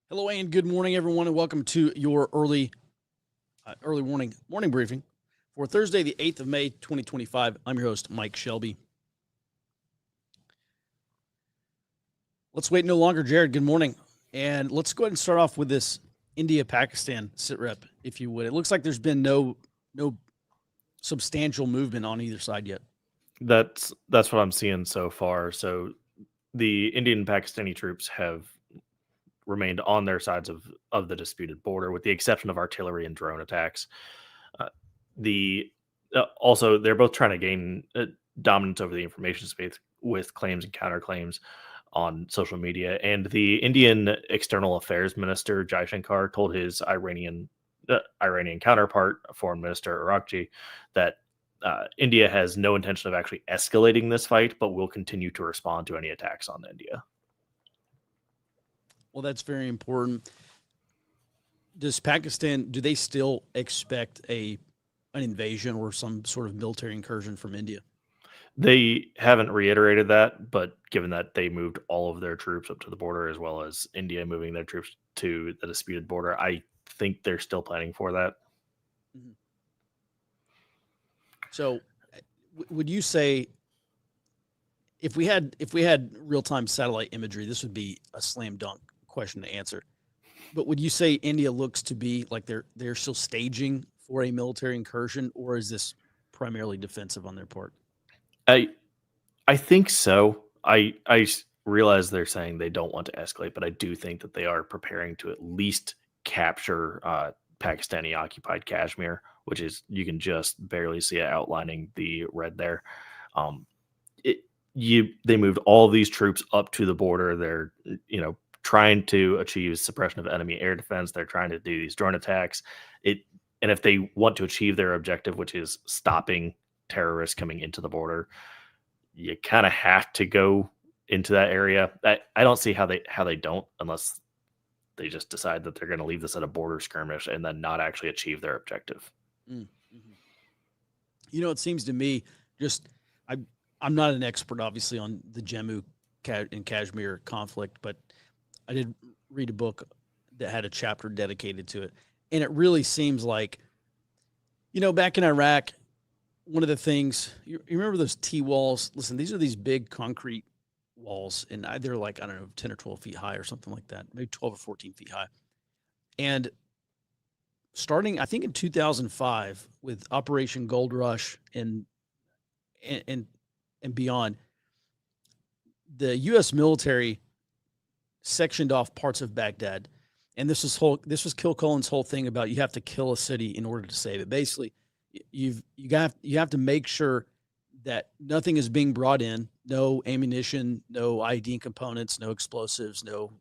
Hello and good morning, everyone, and welcome to your early morning briefing for Thursday, the 8th of May, 2025. I'm your host, Mike Shelby. Let's wait no longer, Jared. Good morning, and let's go ahead and start off with this India-Pakistan sit rep, if you would. It looks like there's been no substantial movement on either side yet. That's what I'm seeing so far. So the Indian and Pakistani troops have remained on their sides of the disputed border, with the exception of artillery and drone attacks. The Also, they're both trying to gain dominance over the information space with claims and counterclaims on social media. And the Indian External Affairs Minister Jaishankar told his Iranian counterpart, Foreign Minister Arakji, that India has no intention of actually escalating this fight, but will continue to respond to any attacks on India. Well, that's very important. Does Pakistan, do they still expect an invasion or some sort of military incursion from India? They haven't reiterated that, but given that they moved all of their troops up to the border, as well as India moving their troops to the disputed border, I think they're still planning for that. Mm-hmm. So, would you say if we had real-time satellite imagery, this would be a slam dunk question to answer? But would you say India looks to be like they're still staging for a military incursion, or is this primarily defensive on their part? I think so. I realize they're saying they don't want to escalate, but I do think that they are preparing to at least capture Pakistani occupied Kashmir, which is, you can just barely see it outlining the red there. They moved all these troops up to the border. They're trying to achieve suppression of enemy air defense. They're trying to do these drone attacks. And if they want to achieve their objective, which is stopping terrorists coming into the border, you kind of have to go into that area. I don't see how they don't, unless they just decide that they're going to leave this at a border skirmish and then not actually achieve their objective. Mm-hmm. It seems to me, I'm not an expert, obviously, on the Jammu and Kashmir conflict, but I did read a book that had a chapter dedicated to it. And it really seems like, back in Iraq, one of the things, you remember those T-walls? Listen, these are these big concrete walls, and they're like, 10 or 12 feet high or something like that, maybe 12 or 14 feet high. And starting, I think, in 2005 with Operation Gold Rush and beyond, the U.S. military sectioned off parts of Baghdad. And this was Kilcullen's whole thing about you have to kill a city in order to save it. Basically, you have to make sure that nothing is being brought in, no ammunition, no ID components, no explosives, no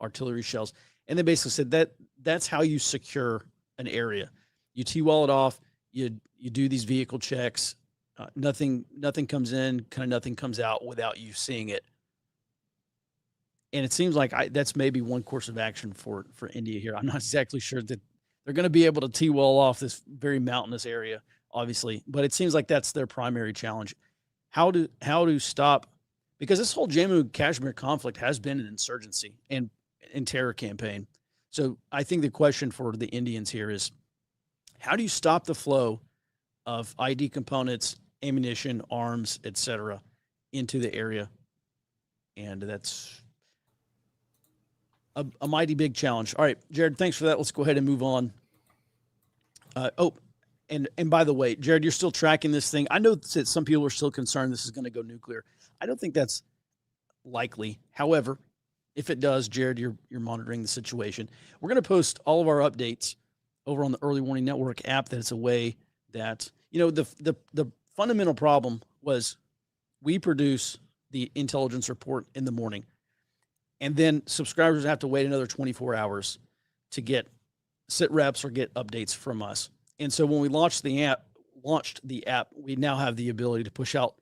artillery shells. And they basically said that's how you secure an area. You T-wall it off, you do these vehicle checks, nothing comes in, kind of nothing comes out without you seeing it. And it seems like that's maybe one course of action for India here. I'm not exactly sure that they're going to be able to T-wall off this very mountainous area, obviously, but it seems like that's their primary challenge. How to stop, because this whole Jammu and Kashmir conflict has been an insurgency and terror campaign. So I think the question for the Indians here is, how do you stop the flow of ID components, ammunition, arms, etc., into the area? And that's a mighty big challenge. All right, Jared, thanks for that. Let's go ahead and move on. And by the way, Jared, you're still tracking this thing. I know that some people are still concerned this is going to go nuclear. I don't think that's likely. However, if it does, Jared, you're monitoring the situation. We're going to post all of our updates over on the Early Warning Network app. That it's a way that, the fundamental problem was we produce the intelligence report in the morning, and then subscribers have to wait another 24 hours to get sit reps or get updates from us. And so when we launched the app, we now have the ability to push out,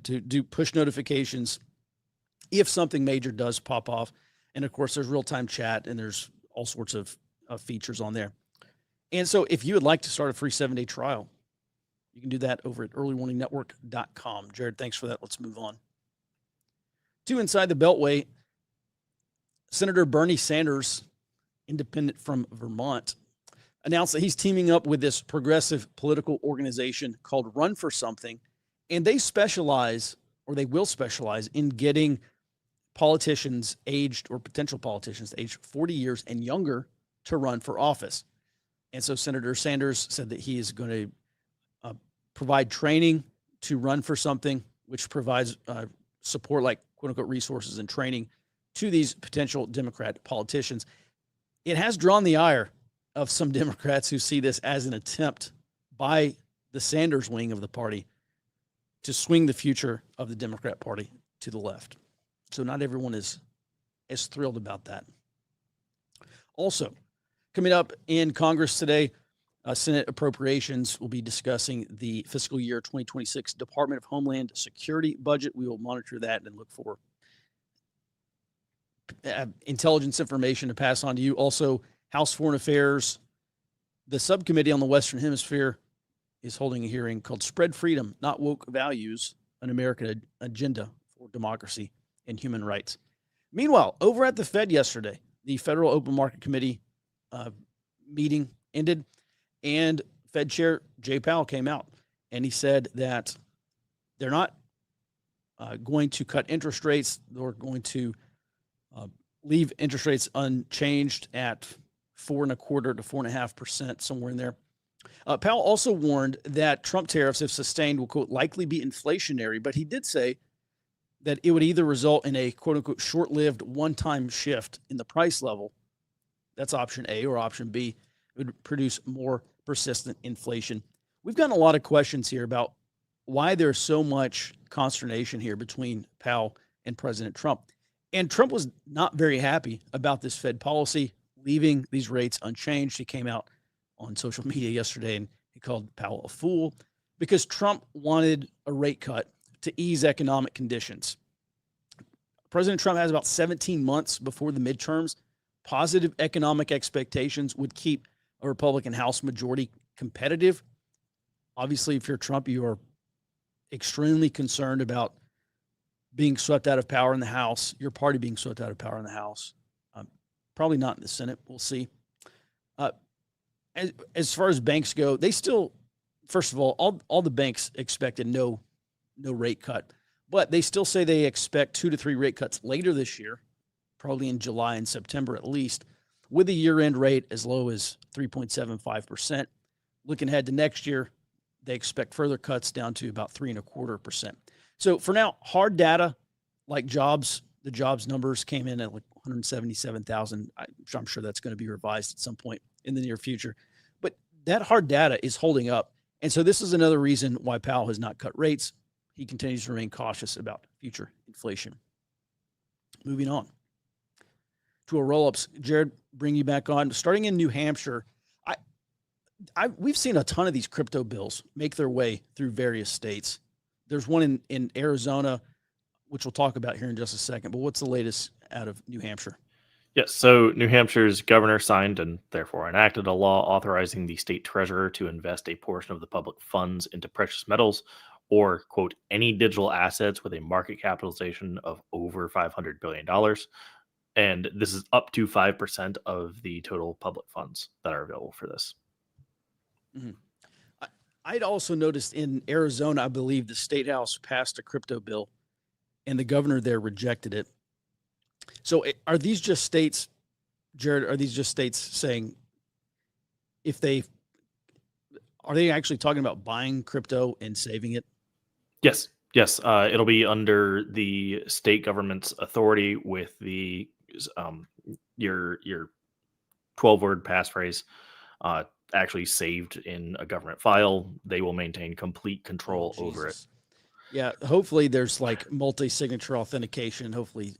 to do push notifications if something major does pop off. And of course, there's real-time chat and there's all sorts of features on there. And so if you would like to start a free 7-day trial, you can do that over at earlywarningnetwork.com. Jared, thanks for that. Let's move on. To inside the Beltway, Senator Bernie Sanders independent from Vermont, announced that he's teaming up with this progressive political organization called Run for Something, and they specialize, or they will specialize, in getting politicians aged, or potential politicians aged 40 years and younger, to run for office. And so Senator Sanders said that he is going to provide training to Run for Something, which provides support, like quote unquote resources and training, to these potential Democrat politicians. It has drawn the ire of some Democrats who see this as an attempt by the Sanders wing of the party to swing the future of the Democrat Party to the left. So not everyone is as thrilled about that. Also, coming up in Congress today, Senate Appropriations will be discussing the fiscal year 2026 Department of Homeland Security budget. We will monitor that and look for intelligence information to pass on to you. Also, House Foreign Affairs, the subcommittee on the Western Hemisphere, is holding a hearing called Spread Freedom, Not Woke Values, an American Agenda for Democracy and Human Rights. Meanwhile, over at the Fed yesterday, the Federal Open Market Committee meeting ended, and Fed Chair Jay Powell came out, and he said that they're not going to cut interest rates. They're going to leave interest rates unchanged at 4.25% to 4.5%, somewhere in there. Powell also warned that Trump tariffs, if sustained, will, quote, likely be inflationary, but he did say that it would either result in a, quote unquote, short-lived one-time shift in the price level. That's option A, or option B, it would produce more persistent inflation. We've gotten a lot of questions here about why there's so much consternation here between Powell and President Trump. And Trump was not very happy about this Fed policy, leaving these rates unchanged. He came out on social media yesterday and he called Powell a fool because Trump wanted a rate cut to ease economic conditions. President Trump has about 17 months before the midterms. Positive economic expectations would keep a Republican House majority competitive. Obviously, if you're Trump, you are extremely concerned about being swept out of power in the House, your party being swept out of power in the House. Probably not in the Senate. We'll see. As far as banks go, they still, first of all the banks expected no rate cut, but they still say they expect 2 to 3 rate cuts later this year, probably in July and September at least, with a year-end rate as low as 3.75%. Looking ahead to next year, they expect further cuts down to about 3.25%. So for now, hard data like jobs, the jobs numbers came in at like 177,000. I'm sure that's going to be revised at some point in the near future. But that hard data is holding up. And so this is another reason why Powell has not cut rates. He continues to remain cautious about future inflation. Moving on to a roll-ups. Jared, bring you back on. Starting in New Hampshire, we've seen a ton of these crypto bills make their way through various states. There's one in Arizona, which we'll talk about here in just a second. But what's the latest out of New Hampshire? Yes, so New Hampshire's governor signed and therefore enacted a law authorizing the state treasurer to invest a portion of the public funds into precious metals or, quote, any digital assets with a market capitalization of over $500 billion. And this is up to 5% of the total public funds that are available for this. Mm-hmm. I'd also noticed in Arizona, I believe the state house passed a crypto bill and the governor there rejected it. So are these just states, Jared, are these just states saying are they actually talking about buying crypto and saving it? Yes. It'll be under the state government's authority with the your 12-word passphrase actually saved in a government file. They will maintain complete control over it. Yeah, hopefully there's like multi-signature authentication. Hopefully,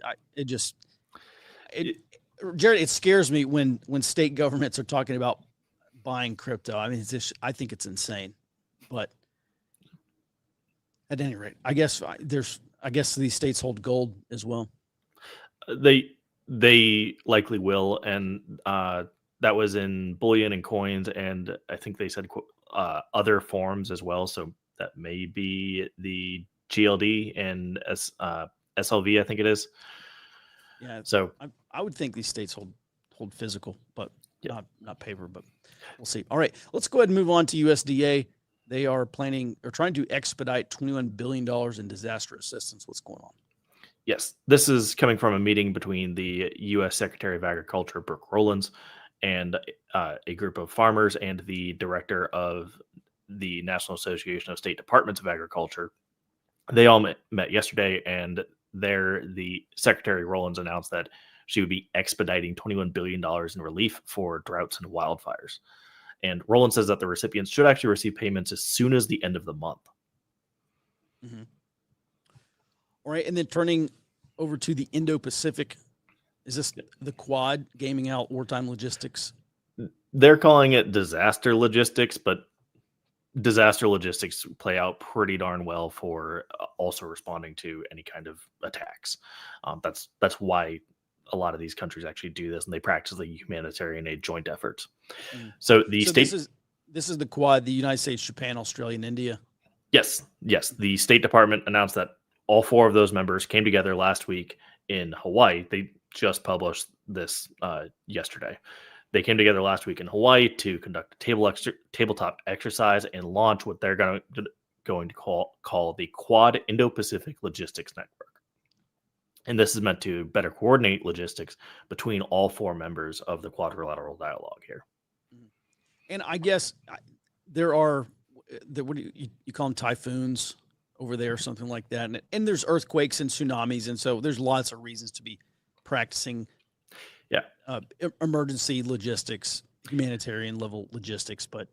Jared, it scares me when state governments are talking about buying crypto. I mean, I think it's insane. But at any rate, I guess these states hold gold as well. They likely will, and that was in bullion and coins, and I think they said other forms as well. So that may be the GLD and SLV, I think it is. Yeah. So I would think these states hold physical, but Yeah. not paper, but we'll see. All right, let's go ahead and move on to USDA. They are trying to expedite $21 billion in disaster assistance. What's going on? Yes, this is coming from a meeting between the U.S. Secretary of Agriculture, Brooke Rollins, and a group of farmers and the director of the National Association of State Departments of Agriculture. They all met yesterday, and the Secretary Rollins announced that she would be expediting $21 billion in relief for droughts and wildfires. And Rollins says that the recipients should actually receive payments as soon as the end of the month. Mm-hmm. All right, and then turning over to the Indo-Pacific, is this the Quad gaming out wartime logistics? They're calling it disaster logistics, but disaster logistics play out pretty darn well for also responding to any kind of attacks. That's why a lot of these countries actually do this, and they practice the humanitarian aid joint efforts. Mm. So this is the Quad: the United States, Japan, Australia, and India. Yes. The State Department announced that all 4 of those members came together last week in Hawaii. They just published this yesterday. They came together last week in Hawaii to conduct a tabletop exercise and launch what they're going to call the Quad Indo-Pacific Logistics Network. And this is meant to better coordinate logistics between all 4 members of the quadrilateral dialogue here. And I guess there are, what do you call them, typhoons over there or something like that. And there's earthquakes and tsunamis. And so there's lots of reasons to be practicing emergency logistics, humanitarian level logistics, but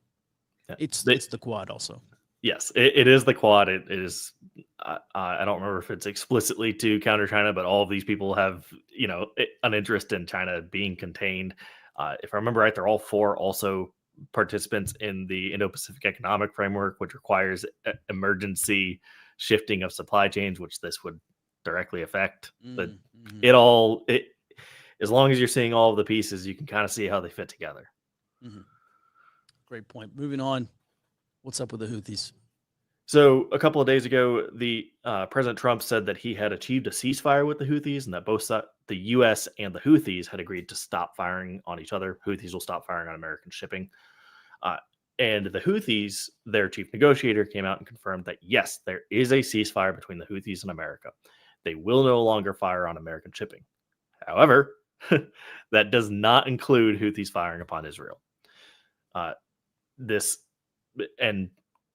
it's the Quad also. Yes, it is the Quad. It is. I don't remember if it's explicitly to counter China, but all of these people have, an interest in China being contained. If I remember right, they're all 4 also participants in the Indo-Pacific Economic Framework, which requires emergency shifting of supply chains, which this would directly affect. But as long as you're seeing all of the pieces, you can kind of see how they fit together. Mm-hmm. Great point. Moving on. What's up with the Houthis? So a couple of days ago, the President Trump said that he had achieved a ceasefire with the Houthis, and that both the U.S. and the Houthis had agreed to stop firing on each other. Houthis will stop firing on American shipping. And the Houthis, their chief negotiator, came out and confirmed that, yes, there is a ceasefire between the Houthis and America. They will no longer fire on American shipping. However, that does not include Houthis firing upon Israel. And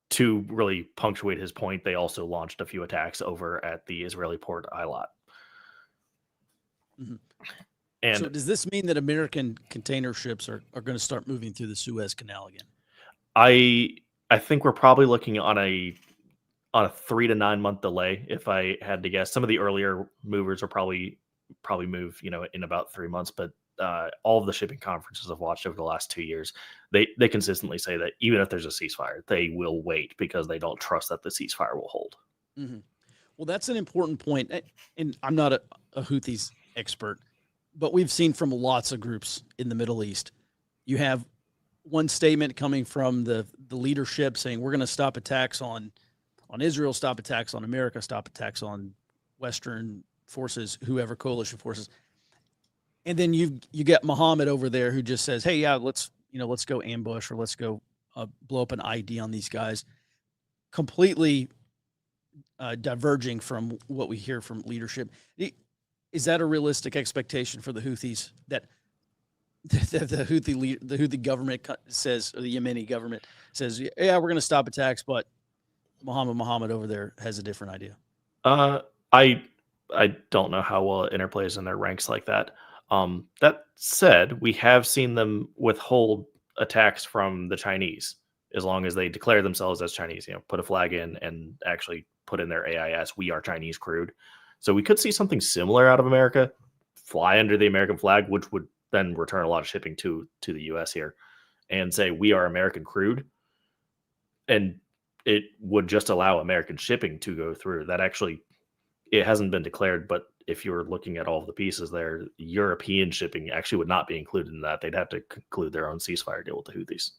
to really punctuate his point, they also launched a few attacks over at the Israeli port Eilat. Mm-hmm. And so does this mean that American container ships are going to start moving through the Suez Canal again? I think we're probably looking on a 3 to 9 month delay. If I had to guess, some of the earlier movers are probably move, in about 3 months, but all of the shipping conferences I've watched over the last 2 years, they consistently say that even if there's a ceasefire, they will wait because they don't trust that the ceasefire will hold. Mm-hmm. Well, that's an important point. And I'm not a Houthis expert, but we've seen from lots of groups in the Middle East, you have one statement coming from the leadership saying, we're going to stop attacks on Israel, stop attacks on America, stop attacks on Western forces, whoever, coalition forces. And then you get Muhammad over there who just says, hey, yeah, let's go ambush or let's go blow up an ID on these guys, completely diverging from what we hear from leadership. Is that a realistic expectation for the Houthis that the Houthi government says, or the Yemeni government says, yeah, we're going to stop attacks, but Muhammad over there has a different idea? I don't know how well it interplays in their ranks like that. That said, we have seen them withhold attacks from the Chinese as long as they declare themselves as Chinese, put a flag in and actually put in their AIS, we are Chinese crude. So we could see something similar out of America, fly under the American flag, which would then return a lot of shipping to the US here, and say we are American crude. And it would just allow American shipping to go through. That actually, it hasn't been declared, but if you're looking at all of the pieces there, European shipping actually would not be included in that. They'd have to conclude their own ceasefire deal with the Houthis.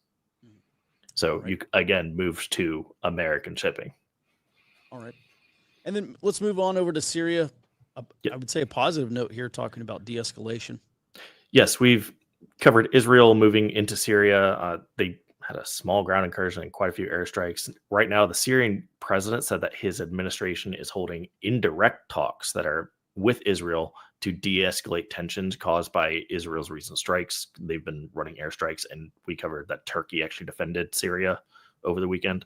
So right. You, again, moves to American shipping. All right. And then let's move on over to Syria. I would say a positive note here, talking about de-escalation. Yes, we've Covered Israel moving into Syria. They had a small ground incursion and quite a few airstrikes. Right now, the Syrian president said that his administration is holding indirect talks that are with Israel to de-escalate tensions caused by Israel's recent strikes. They've been running airstrikes, and we covered that Turkey actually defended Syria over the weekend.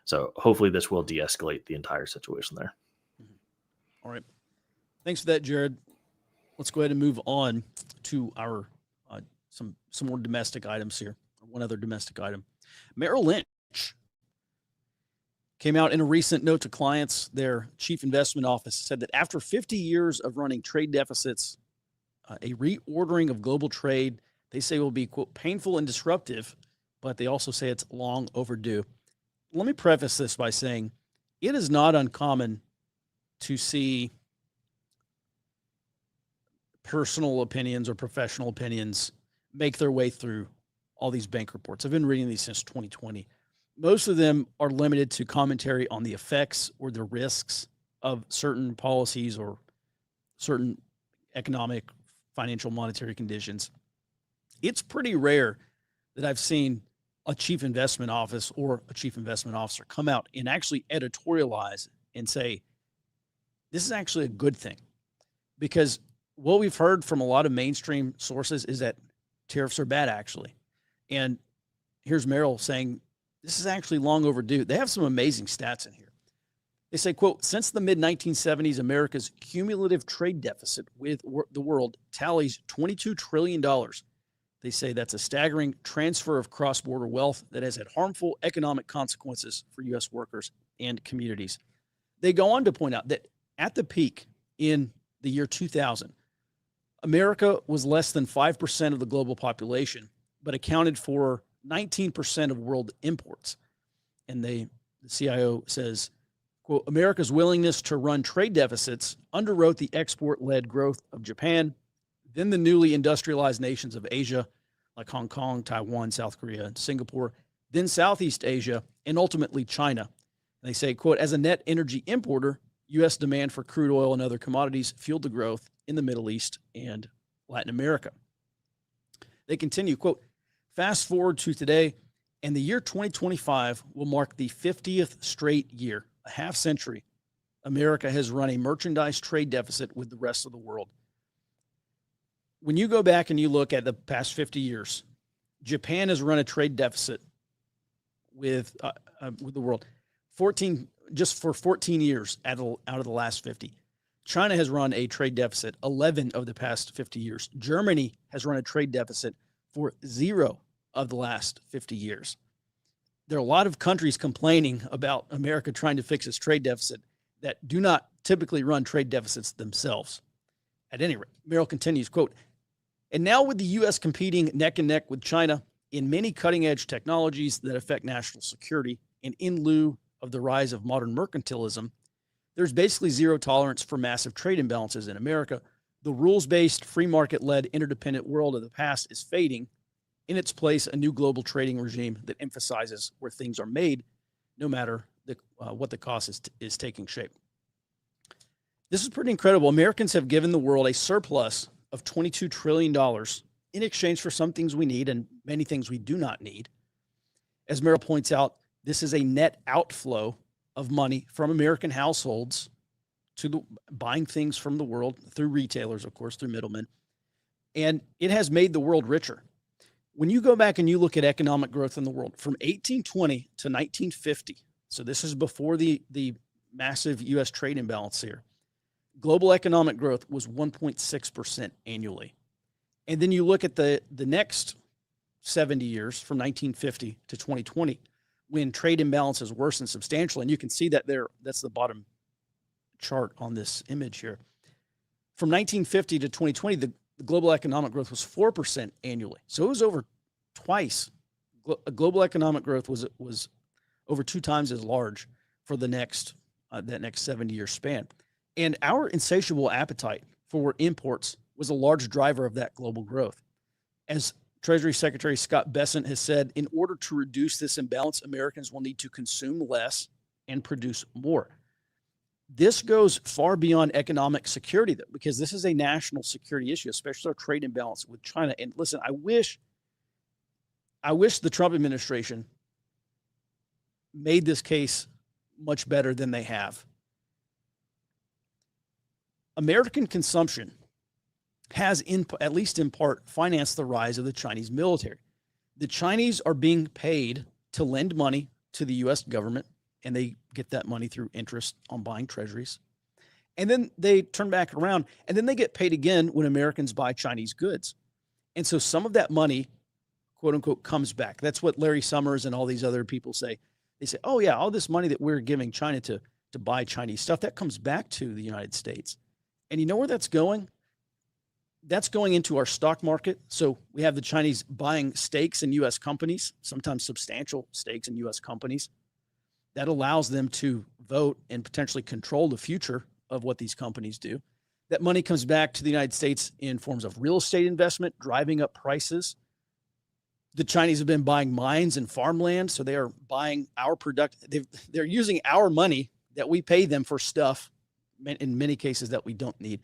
So hopefully this will de-escalate the entire situation there. All right. Thanks for that, Jared. Let's go ahead and move on to our some more domestic items here. One other domestic item. Merrill Lynch came out in a recent note to clients. Their chief investment office said that after 50 years of running trade deficits, a reordering of global trade, they say, will be, quote, painful and disruptive, but they also say it's long overdue. Let me preface this by saying it is not uncommon to see personal opinions or professional opinions make their way through all these bank reports. I've been reading these since 2020. Most of them are limited to commentary on the effects or the risks of certain policies or certain economic, financial, monetary conditions. It's pretty rare that I've seen a chief investment office or a chief investment officer come out and actually editorialize and say, this is actually a good thing. Because what we've heard from a lot of mainstream sources is that tariffs are bad, actually. And here's Merrill saying, this is actually long overdue. They have some amazing stats in here. They say, quote, since the mid-1970s, America's cumulative trade deficit with the world tallies $22 trillion. They say that's a staggering transfer of cross-border wealth that has had harmful economic consequences for U.S. workers and communities. They go on to point out that at the peak in the year 2000, America was less than 5% of the global population, but accounted for 19% of world imports. And the CIO says, quote, America's willingness to run trade deficits underwrote the export-led growth of Japan, then the newly industrialized nations of Asia, like Hong Kong, Taiwan, South Korea, and Singapore, then Southeast Asia, and ultimately China. And they say, quote, as a net energy importer, U.S. demand for crude oil and other commodities fueled the growth in the Middle East and Latin America. They continue, quote, fast forward to today, and the year 2025 will mark the 50th straight year, a half century, America has run a merchandise trade deficit with the rest of the world. When you go back and you look at the past 50 years, Japan has run a trade deficit with the world 14 years out of the last 50. China has run a trade deficit 11 of the past 50 years. Germany has run a trade deficit for 0 of the last 50 years. There are a lot of countries complaining about America trying to fix its trade deficit that do not typically run trade deficits themselves. At any rate, Merrill continues, quote, and now with the U.S. competing neck and neck with China in many cutting-edge technologies that affect national security, and in lieu of the rise of modern mercantilism, there's basically zero tolerance for massive trade imbalances in America. The rules-based, free market-led, interdependent world of the past is fading. In its place, a new global trading regime that emphasizes where things are made, no matter what the cost is taking shape. This is pretty incredible. Americans have given the world a surplus of $22 trillion in exchange for some things we need and many things we do not need. As Merrill points out, this is a net outflow of money from American households to buying things from the world through retailers, of course, through middlemen. And it has made the world richer. When you go back and you look at economic growth in the world from 1820 to 1950, so this is before the massive U.S. trade imbalance here, global economic growth was 1.6% annually. And then you look at the next 70 years from 1950 to 2020, when trade imbalances worsened substantially, and you can see that there, that's the bottom chart on this image here. From 1950 to 2020, the global economic growth was 4% annually. So it was over twice. Global economic growth was over 2 times as large for the next that next 70-year span. And our insatiable appetite for imports was a large driver of that global growth. As Treasury Secretary Scott Bessent has said, in order to reduce this imbalance, Americans will need to consume less and produce more. This goes far beyond economic security, though, because this is a national security issue, especially our trade imbalance with China. And listen, I wish the Trump administration made this case much better than they have. American consumption has, at least in part, financed the rise of the Chinese military. The Chinese are being paid to lend money to the U.S. government, and they get that money through interest on buying treasuries. And then they turn back around, and then they get paid again when Americans buy Chinese goods. And so some of that money, quote unquote, comes back. That's what Larry Summers and all these other people say. They say, oh yeah, all this money that we're giving China to buy Chinese stuff, that comes back to the United States. And you know where that's going? That's going into our stock market. So we have the Chinese buying stakes in U.S. companies, sometimes substantial stakes in U.S. companies. That allows them to vote and potentially control the future of what these companies do. That money comes back to the United States in forms of real estate investment, driving up prices. The Chinese have been buying mines and farmland, so they are buying our product. They're using our money that we pay them for stuff, in many cases that we don't need,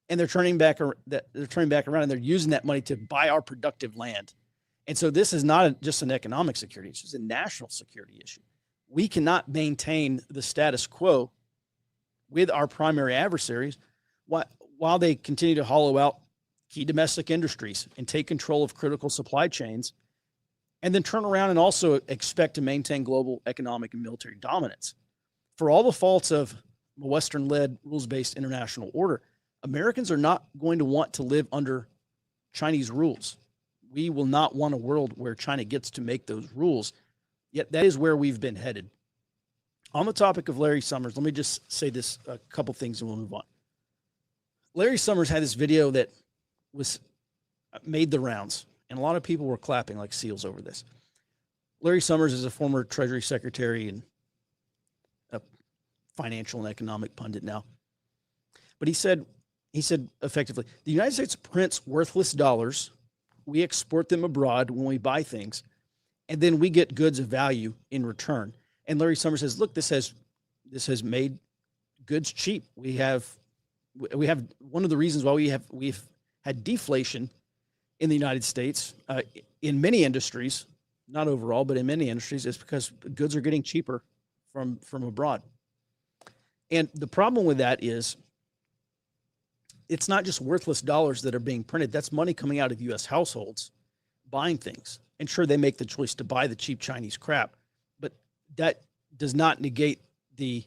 and they're turning back around, and they're using that money to buy our productive land. And so this is not just an economic security issue; it's a national security issue. We cannot maintain the status quo with our primary adversaries while they continue to hollow out key domestic industries and take control of critical supply chains, and then turn around and also expect to maintain global economic and military dominance. For all the faults of a Western-led, rules-based international order, Americans are not going to want to live under Chinese rules. We will not want a world where China gets to make those rules. Yet that is where we've been headed. On the topic of Larry Summers, let me just say this, a couple things, and we'll move on. Larry Summers had this video that made the rounds, and a lot of people were clapping like seals over this. Larry Summers is a former Treasury Secretary and a financial and economic pundit now. But he said effectively, the United States prints worthless dollars. We export them abroad when we buy things, and then we get goods of value in return. And Larry Summers says, look, this has made goods cheap. We have one of the reasons why we've had deflation in the United States in many industries, not overall, but in many industries, is because goods are getting cheaper from abroad. And the problem with that is it's not just worthless dollars that are being printed. That's money coming out of U.S. households buying things. And sure, they make the choice to buy the cheap Chinese crap, but that does not negate the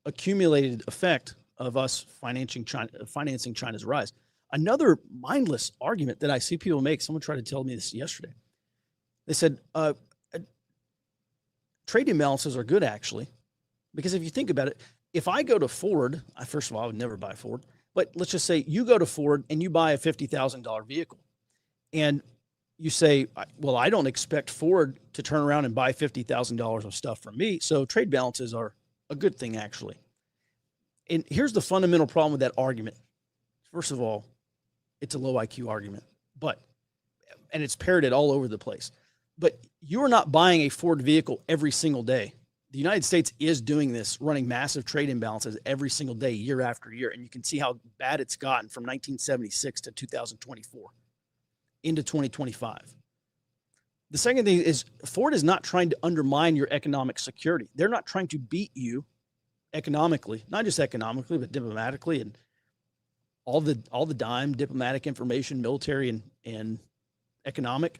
accumulated effect of us financing China's rise. Another mindless argument that I see people make, someone tried to tell me this yesterday. They said, trade imbalances are good, actually, because if you think about it, if I go to Ford, first of all, I would never buy Ford, but let's just say you go to Ford and you buy a $50,000 vehicle, and you say, well, I don't expect Ford to turn around and buy $50,000 of stuff from me, so trade balances are a good thing, actually. And here's the fundamental problem with that argument. First of all, it's a low IQ argument, and it's parroted all over the place. But you're not buying a Ford vehicle every single day. The United States is doing this, running massive trade imbalances every single day, year after year. And you can see how bad it's gotten from 1976 to 2024 into 2025. The second thing is Ford is not trying to undermine your economic security. They're not trying to beat you economically, not just economically, but diplomatically and all the dime, diplomatic information, military and economic.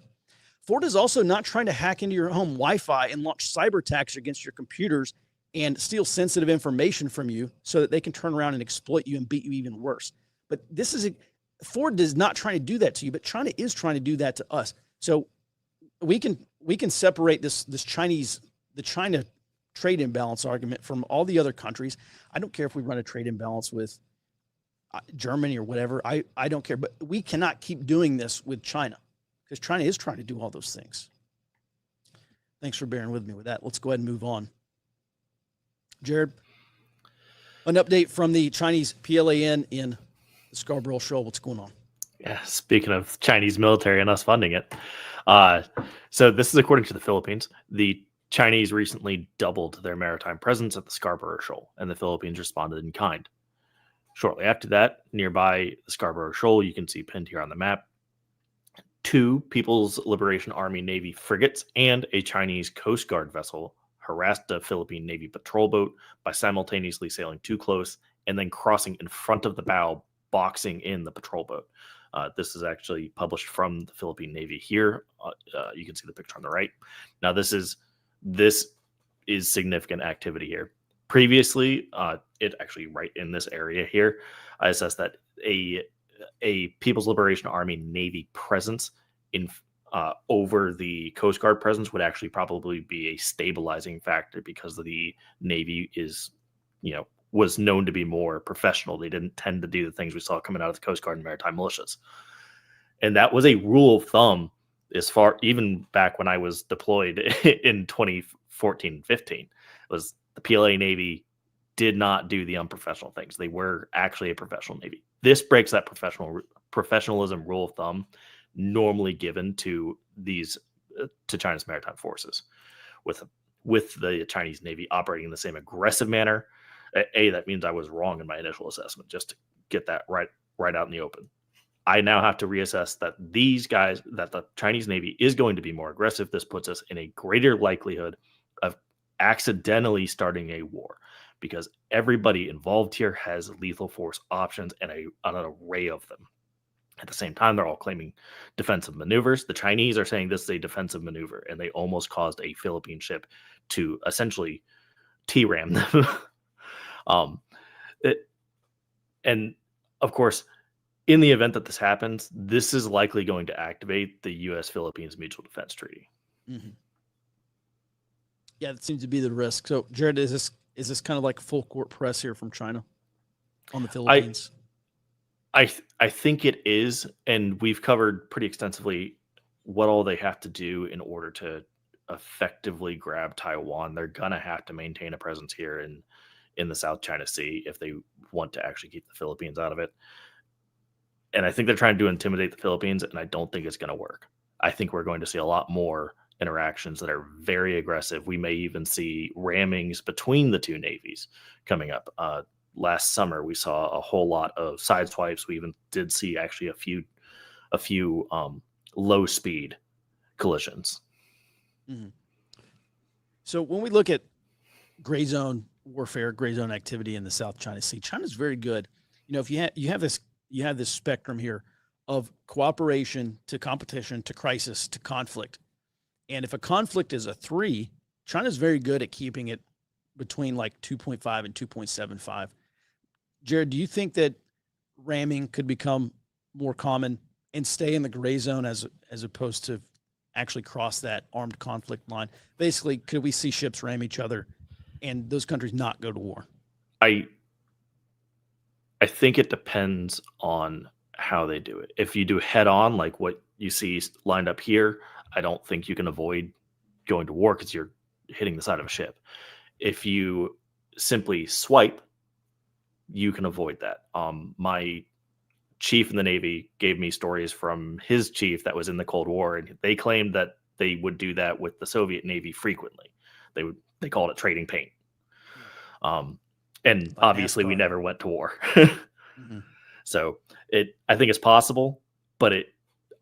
Ford is also not trying to hack into your home Wi-Fi and launch cyber attacks against your computers and steal sensitive information from you so that they can turn around and exploit you and beat you even worse. But Ford is not trying to do that to you, but China is trying to do that to us. So we can separate the China trade imbalance argument from all the other countries. I don't care if we run a trade imbalance with Germany or whatever. I don't care, but we cannot keep doing this with China because China is trying to do all those things. Thanks for bearing with me with that. Let's go ahead and move on. Jared, an update from the Chinese PLAN in the Scarborough Shoal. What's going on? Yeah, speaking of Chinese military and us funding it. So this is according to the Philippines. The Chinese recently doubled their maritime presence at the Scarborough Shoal, and the Philippines responded in kind. Shortly after that, nearby the Scarborough Shoal, you can see pinned here on the map, 2 People's Liberation Army Navy frigates and a Chinese Coast Guard vessel harassed a Philippine Navy patrol boat by simultaneously sailing too close and then crossing in front of the bow, boxing in the patrol boat. This is actually published from the Philippine Navy here. You can see the picture on the right. Now, this is significant activity here. Previously, it actually right in this area here, I assessed that a People's Liberation Army Navy presence in over the Coast Guard presence would actually probably be a stabilizing factor because the Navy was known to be more professional. They didn't tend to do the things we saw coming out of the Coast Guard and maritime militias. And that was a rule of thumb as far, even back when I was deployed in 2014 and 15, was the PLA Navy did not do the unprofessional things. They were actually a professional Navy. This breaks that professionalism rule of thumb normally given to to China's maritime forces, with the Chinese Navy operating in the same aggressive manner. That means I was wrong in my initial assessment, just to get that right out in the open. I now have to reassess that the Chinese Navy is going to be more aggressive. This puts us in a greater likelihood of accidentally starting a war, because everybody involved here has lethal force options and an array of them. At the same time, they're all claiming defensive maneuvers. The Chinese are saying this is a defensive maneuver, and they almost caused a Philippine ship to essentially T-ram them. And of course, in the event that this happens, this is likely going to activate the U.S.-Philippines Mutual Defense Treaty. Mm-hmm. Yeah, that seems to be the risk. So, Jared, is this kind of like full court press here from China on the Philippines? I think it is, and we've covered pretty extensively what all they have to do in order to effectively grab Taiwan. They're gonna have to maintain a presence here in the South China Sea if they want to actually keep the Philippines out of it. And I think they're trying to intimidate the Philippines, and I don't think it's going to work. I think we're going to see a lot more interactions that are very aggressive. We may even see rammings between the two navies coming up. Last summer, we saw a whole lot of side swipes. We even did see actually a few low speed collisions. Mm-hmm. So when we look at gray zone warfare, gray zone activity in the South China Sea, China's very good. If you have this spectrum here of cooperation to competition to crisis to conflict. And if a conflict is a 3, China's very good at keeping it between like 2.5 and 2.75. Jared, do you think that ramming could become more common and stay in the gray zone as opposed to actually cross that armed conflict line? Basically, could we see ships ram each other and those countries not go to war? I think it depends on how they do it. If you do head on, like what you see lined up here, I don't think you can avoid going to war because you're hitting the side of a ship. If you simply swipe, you can avoid that. My chief in the Navy gave me stories from his chief that was in the Cold War, and they claimed that they would do that with the Soviet Navy frequently. They called it trading paint. And like obviously NASCAR. We never went to war. Mm-hmm. So I think it's possible, but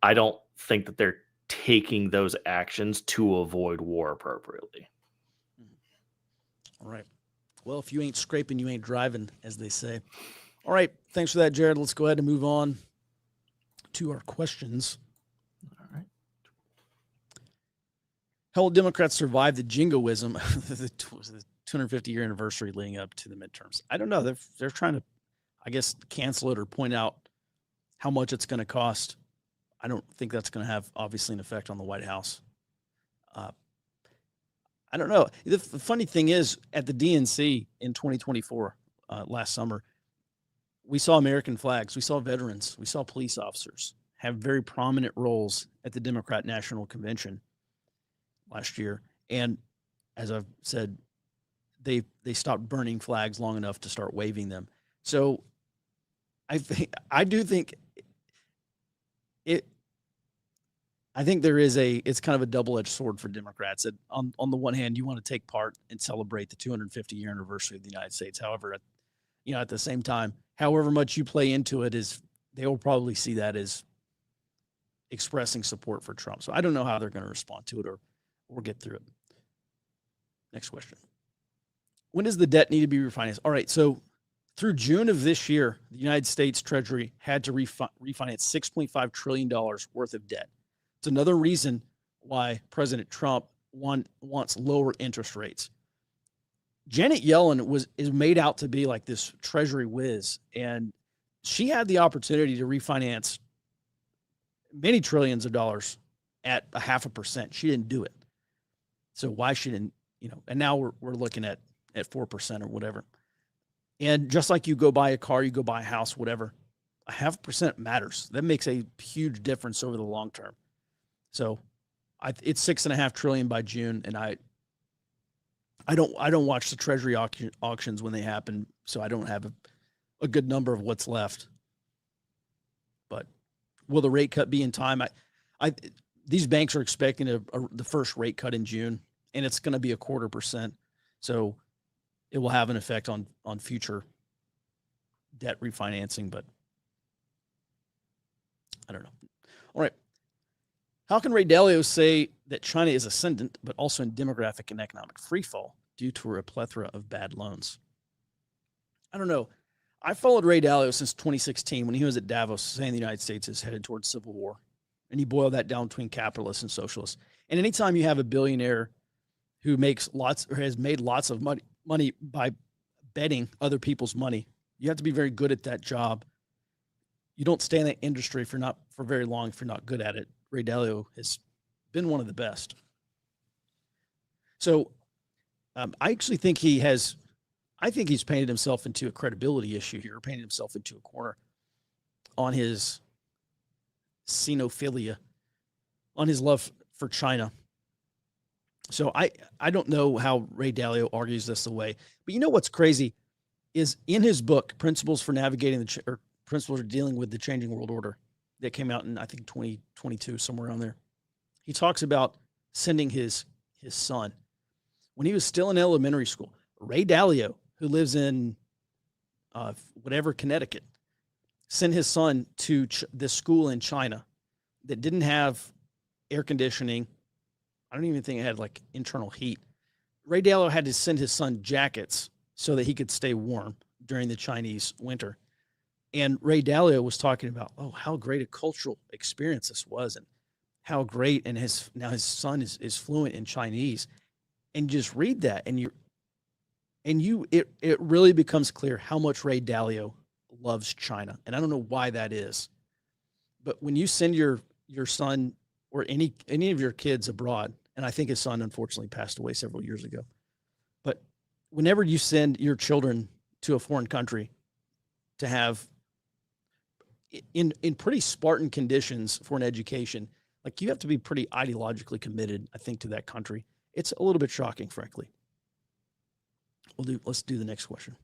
I don't think that they're taking those actions to avoid war appropriately. All right. Well, if you ain't scraping, you ain't driving, as they say. All right. Thanks for that, Jared. Let's go ahead and move on to our questions. All right. How will Democrats survive the jingoism of the 250-year anniversary leading up to the midterms? I don't know. They're trying to, I guess, cancel it or point out how much it's going to cost. I don't think that's going to have, obviously, an effect on the White House. I don't know. The funny thing is, at the DNC in 2024, last summer, we saw American flags. We saw veterans. We saw police officers have very prominent roles at the Democrat National Convention last year. And as I've said, they stopped burning flags long enough to start waving them. So I do think I think it's kind of a double-edged sword for Democrats. That on the one hand, you want to take part and celebrate the 250-year anniversary of the United States. However, at the same time, however much you play into it, they will probably see that as expressing support for Trump. So I don't know how they're going to respond to it or get through it. Next question. When does the debt need to be refinanced? All right, so through June of this year, the United States Treasury had to refinance $6.5 trillion worth of debt. It's another reason why President Trump wants lower interest rates. Janet Yellen is made out to be like this Treasury whiz, and she had the opportunity to refinance many trillions of dollars at 0.5%. She didn't do it. So why she didn't, and now we're looking at 4% or whatever. And just like you go buy a car, you go buy a house, whatever, 0.5% matters. That makes a huge difference over the long term. So it's $6.5 trillion by June. And I don't watch the Treasury auctions when they happen. So I don't have a good number of what's left. But will the rate cut be in time? These banks are expecting the first rate cut in June, and it's going to be 0.25%. So it will have an effect on future debt refinancing, but I don't know. All right. How can Ray Dalio say that China is ascendant, but also in demographic and economic freefall due to a plethora of bad loans? I don't know. I followed Ray Dalio since 2016 when he was at Davos saying the United States is headed towards civil war. And he boiled that down between capitalists and socialists. And anytime you have a billionaire who has made lots of money by betting other people's money, you have to be very good at that job. You don't stay in that industry for very long if you're not good at it. Ray Dalio has been one of the best. So I actually think he's painted himself into a credibility issue here, painted himself into a corner on his xenophilia, on his love for China. So I don't know how Ray Dalio argues this away. But you know what's crazy is in his book, Principles for Navigating Principles for Dealing with the Changing World Order, that came out in, I think, 2022, somewhere around there. He talks about sending his son when he was still in elementary school. Ray Dalio, who lives in Connecticut, sent his son to this school in China that didn't have air conditioning. I don't even think it had like internal heat. Ray Dalio had to send his son jackets so that he could stay warm during the Chinese winter. And Ray Dalio was talking about, how great a cultural experience this was, and how great. And now his son is fluent in Chinese. And just read that, it really becomes clear how much Ray Dalio loves China. And I don't know why that is, but when you send your son or any of your kids abroad, and I think his son unfortunately passed away several years ago, but whenever you send your children to a foreign country to have in pretty Spartan conditions for an education, like you have to be pretty ideologically committed, I think, to that country. It's a little bit shocking, frankly. Let's do the next question.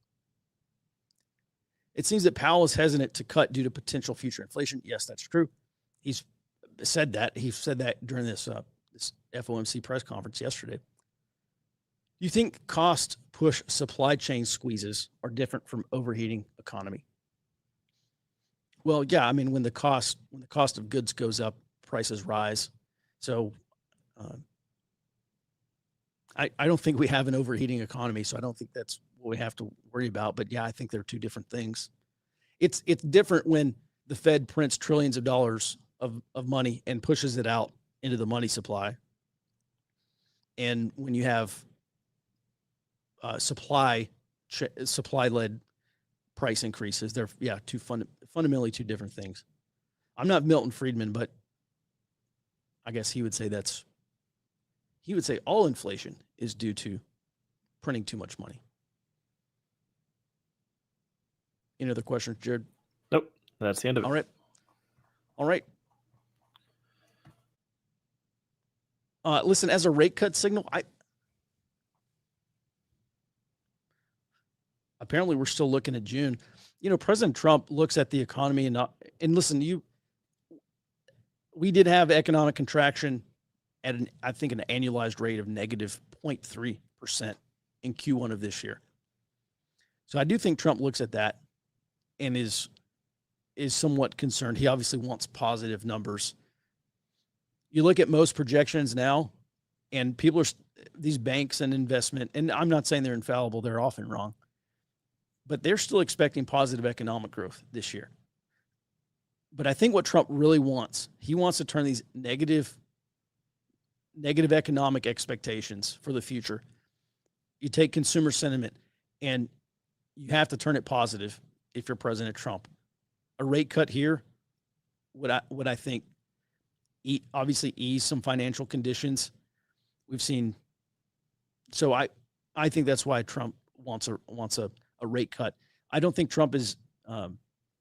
It seems that Powell is hesitant to cut due to potential future inflation. Yes, that's true. He's said that. He said that during this FOMC press conference yesterday. Do you think cost push supply chain squeezes are different from overheating economy? Well, yeah. I mean, when the cost of goods goes up, prices rise. So I don't think we have an overheating economy, so I don't think that's what we have to worry about. But yeah, I think they're two different things. It's different when the Fed prints trillions of dollars of money and pushes it out into the money supply. And when you have supply-led price increases, they're fundamentally two different things. I'm not Milton Friedman, but I guess he would say all inflation is due to printing too much money. Any other questions, Jared? Nope. That's the end of it. All right. Listen, as a rate cut signal, apparently we're still looking at June. President Trump looks at the economy and listen, we did have economic contraction at I think an annualized rate of negative 0.3% in Q1 of this year. So I do think Trump looks at that and is somewhat concerned. He obviously wants positive numbers. You look at most projections now, and people are, these banks and investment, and I'm not saying they're infallible, they're often wrong, but they're still expecting positive economic growth this year. But I think what Trump really wants, he wants to turn these negative economic expectations for the future. You take consumer sentiment and you have to turn it positive if you're President Trump. A rate cut here would I think obviously ease some financial conditions. We've seen, so I think that's why Trump wants a rate cut. I don't think Trump is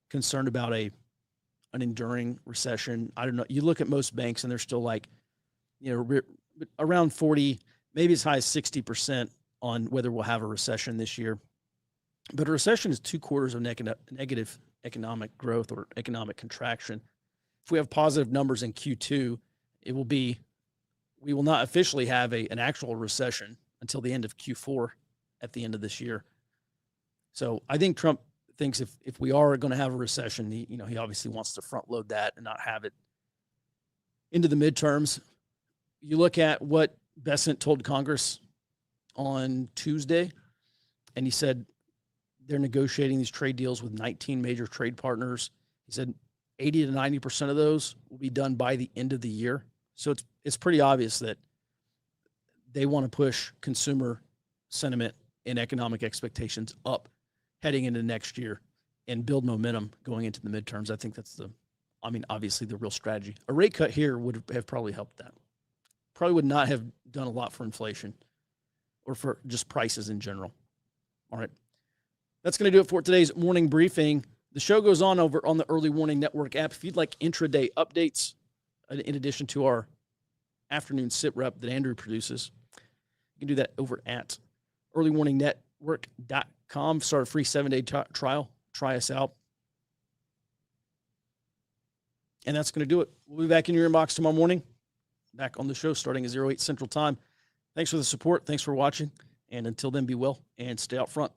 concerned about an enduring recession. I don't know. You look at most banks and they're still like, around 40, maybe as high as 60% on whether we'll have a recession this year. But a recession is 2 quarters of negative economic growth or economic contraction. If we have positive numbers in Q2, we will not officially have an actual recession until the end of Q4 at the end of this year. So I think Trump thinks if we are going to have a recession, he obviously wants to front load that and not have it into the midterms. You look at what Bessent told Congress on Tuesday, and he said they're negotiating these trade deals with 19 major trade partners. He said 80 to 90% of those will be done by the end of the year. So it's pretty obvious that they want to push consumer sentiment and economic expectations up heading into next year and build momentum going into the midterms. I think that's obviously the real strategy. A rate cut here would have probably helped that. Probably would not have done a lot for inflation or for just prices in general. All right. That's going to do it for today's morning briefing. The show goes on over on the Early Warning Network app. If you'd like intraday updates, in addition to our afternoon sit rep that Andrew produces, you can do that over at earlywarningnetwork.com. Start a free 7-day trial. Try us out. And that's going to do it. We'll be back in your inbox tomorrow morning. Back on the show starting at 08 Central Time. Thanks for the support. Thanks for watching. And until then, be well and stay out front.